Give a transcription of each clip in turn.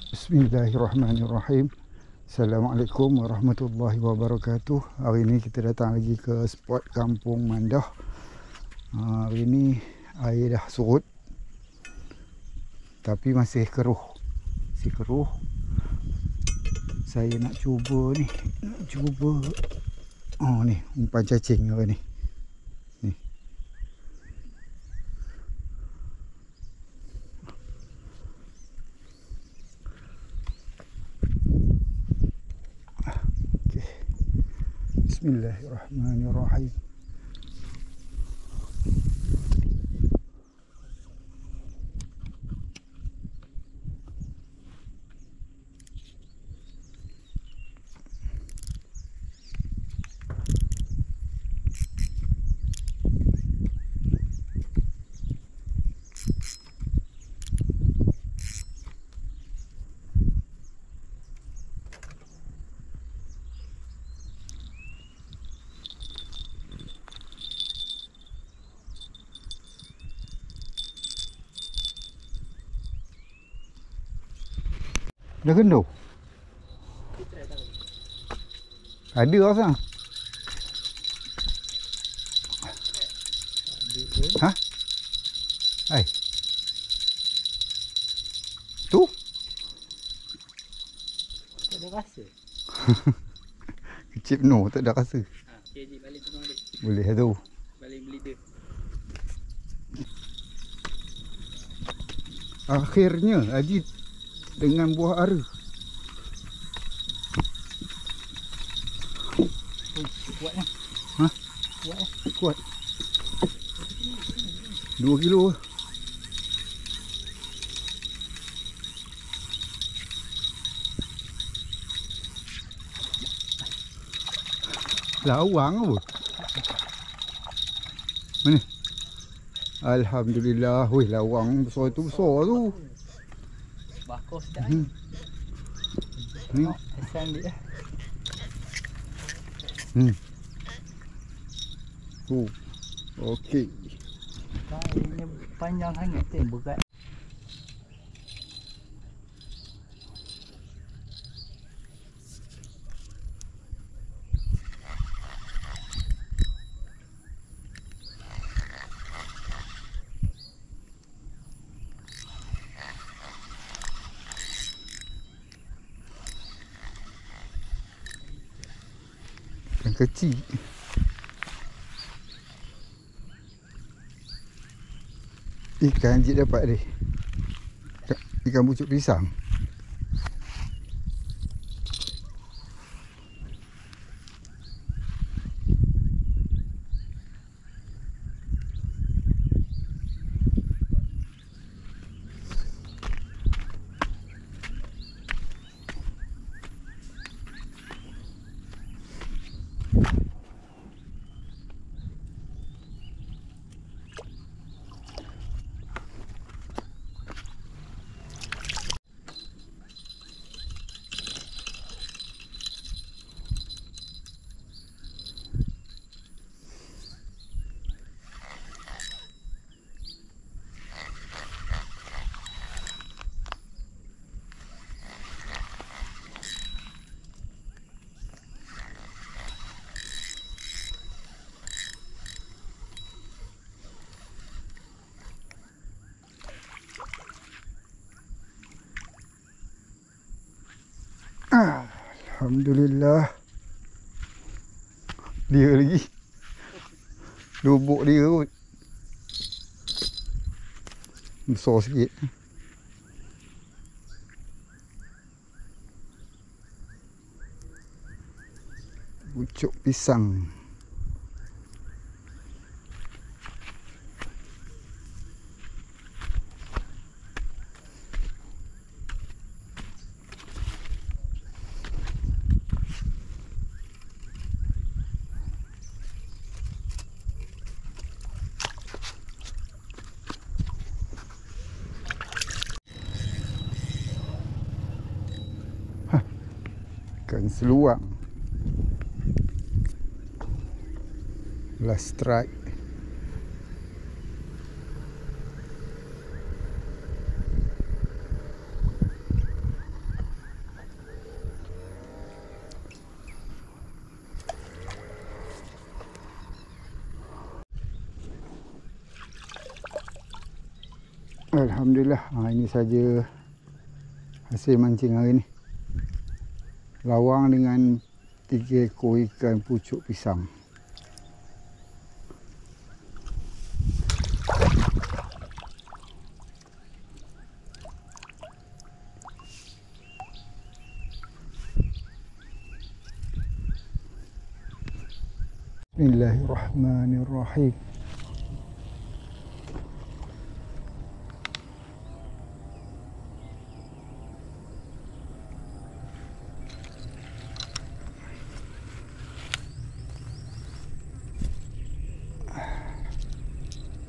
Bismillahirrahmanirrahim. Assalamualaikum warahmatullahi wabarakatuh. Hari ini kita datang lagi ke spot Kampung Mandah. Hari ini air dah surut, tapi masih keruh. Saya nak cuba ni. Oh ni, umpan cacing apa ni? Ni. Okey. Bismillahirrahmanirrahim. Dah kendur? Ada rasa? Ha? Hai. Tu? Tak ada rasa. Kecil penuh, tak ada rasa. Okay, Haji, balik tengok balik. Boleh lah tu. Balik beli dia. Akhirnya Haji dengan buah ara. Kuatnya. Ha? Kuat lah. Kuat. 2 kilo. Lawang apa? Mana? Alhamdulillah. Weh, lawang besar tu tu. Bakar sedap ni. Ni. Asal ambil lah. Okey. Kainnya panjang sangat tu yang berat. Ikan kecil. Ikan Haji dapat dia. Ikan bucuk pisang. Alhamdulillah. Dia lagi. Lubuk dia kot. Besar sikit. Bucuk pisang. Ikan seluang. Last strike. Alhamdulillah. Ini saja hasil mancing hari ni. Lawang dengan 3 ekor ikan pucuk pisang. Bismillahirrahmanirrahim.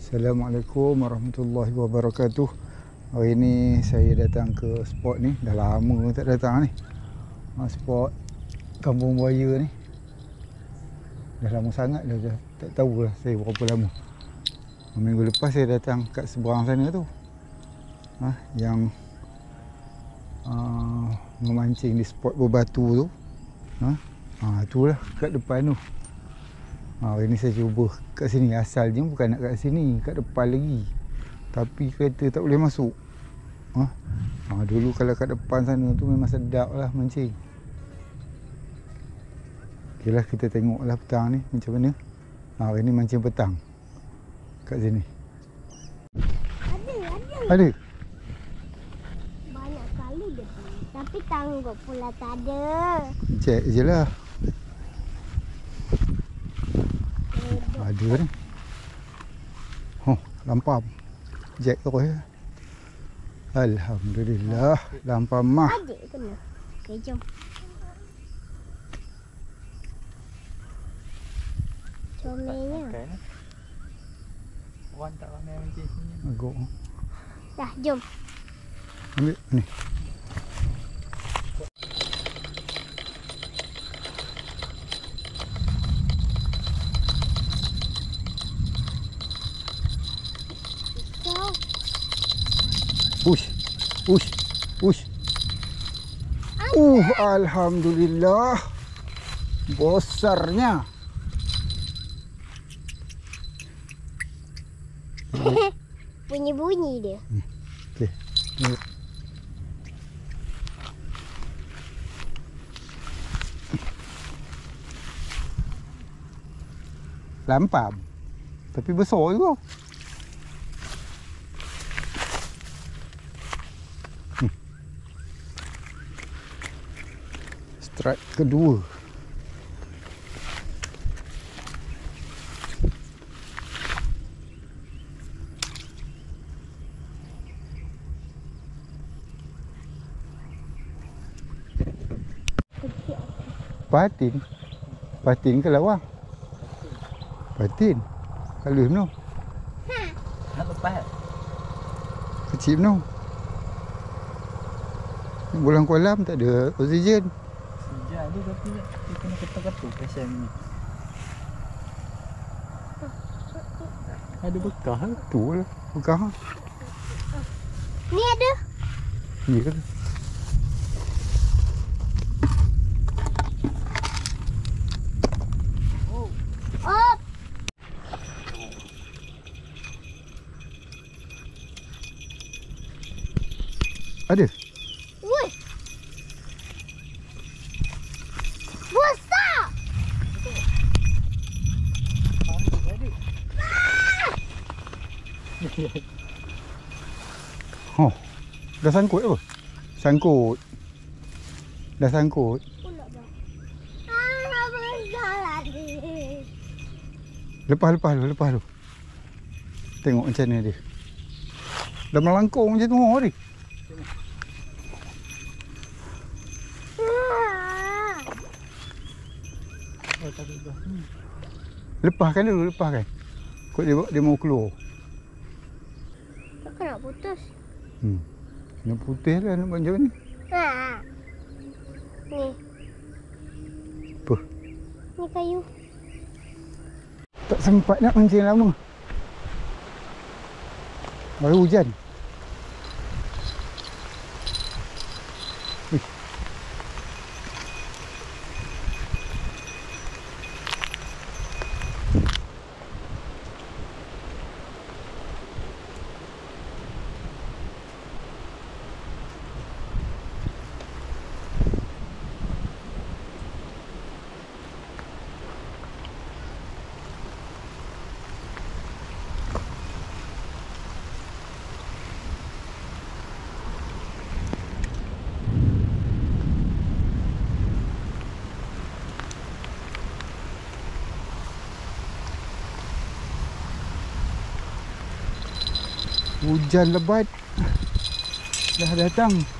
Assalamualaikum warahmatullahi wabarakatuh. Hari ni saya datang ke spot ni. Dah lama tak datang ni. Spot Kampung Buaya ni. Dah lama sangat dah tak tahu lah saya berapa lama. Minggu lepas saya datang kat seberang sana tu. Yang memancing di spot berbatu tu. Itulah kat depan tu. Hari ni saya cuba kat sini. Asalnya bukan nak kat sini, kat depan lagi. Tapi kereta tak boleh masuk. Dulu kalau kat depan sana tu memang sedap lah mancing. Ok lah, kita tengok lah petang ni macam mana. Hari ni mancing petang kat sini. Ada? Banyak kali dia beli. Tapi tangguh pula tak ada. Cek je lah. Ada ni. Lampam. Jack terus ya. Alhamdulillah. Lampam mah. Adik kena. Okay, jom. Comelnya. Okay. Orang tak ramai mancing sini. Agak. Dah, jom. Ambil ni. Push. Push. Push. Alhamdulillah. Besarnya. Bunyi-bunyi dia. Okey. Lampam. Tapi besar juga. Strike kedua. Patin. Patin ke lawang? Patin. Kalau no. Nak lepas. Kecil no. Bulan kolam tak ada oksigen. Sejak dia tapi dia kena ketuk-ketuk pasal ni. Ada bekas ke? Tu lah. Bekas. Ni ada. Ya ke? Oh, Ada. woi. Besar. Oh. Dah sangkut apa? Sangkut. Dah sangkut. Pula dah. Besar lagi. Lepas tu. Tengok macam mana dia. Dah melangkung macam tu ni. Oh, tak ada. Lepaskan dulu, lepaskan. Kau dia mau keluar. Takkan nak putus. Kena putih lah nak macam ni. Ni. Apa? Ni kayu. Tak sempat nak mancing lama. Baru hujan. Hujan lebat dah datang.